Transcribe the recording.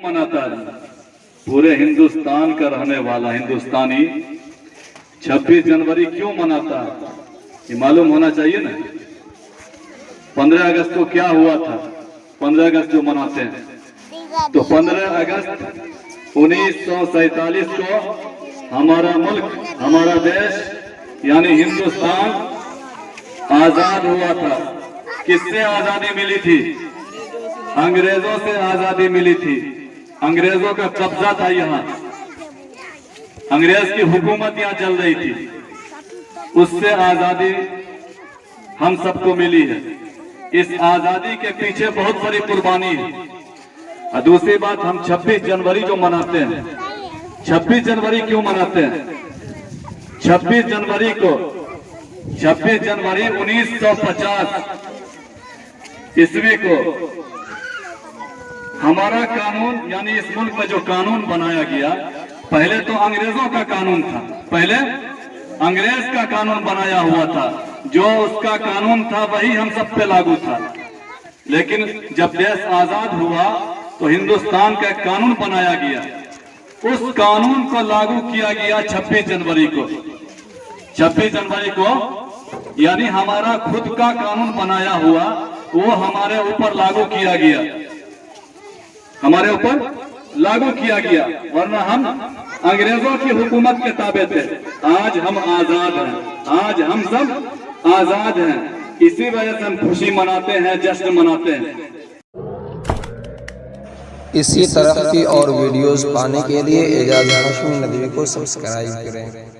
मनाता है? पूरे हिंदुस्तान का रहने वाला हिंदुस्तानी 26 जनवरी क्यों मनाता है? ये मालूम होना चाहिए ना। 15 अगस्त को क्या हुआ था? 15 अगस्त जो मनाते हैं, तो 15 अगस्त 1947 को हमारा मुल्क, हमारा देश यानी हिंदुस्तान आजाद हुआ था। किससे आजादी मिली थी? अंग्रेजों से आजादी मिली थी। अंग्रेजों का कब्जा था यहाँ, अंग्रेज की हुकूमत यहाँ चल रही थी, उससे आजादी हम सबको मिली है। इस आजादी के पीछे बहुत बड़ी कुर्बानी है। और दूसरी बात, हम 26 जनवरी जो मनाते हैं, 26 जनवरी क्यों मनाते हैं? 26 जनवरी को 26 जनवरी 1950 ईस्वी को हमारा कानून यानी इस मुल्क में जो कानून बनाया गया, पहले तो अंग्रेजों का कानून था, पहले अंग्रेज का कानून बनाया हुआ था। जो उसका कानून था वही हम सब पे लागू था। लेकिन जब देश आजाद हुआ तो हिंदुस्तान का एक कानून बनाया गया, उस कानून को लागू किया गया 26 जनवरी को। 26 जनवरी को यानी हमारा खुद का कानून बनाया हुआ, वो हमारे ऊपर लागू किया गया, हमारे ऊपर लागू किया गया। वरना हम अंग्रेजों की हुकूमत के ताबे थे। आज हम आजाद हैं, आज हम सब आजाद हैं। इसी वजह से हम खुशी मनाते हैं, जश्न मनाते हैं। इसी तरह की और वीडियोस पाने के लिए एजाज हाशमी नदवी को सब्सक्राइब करें।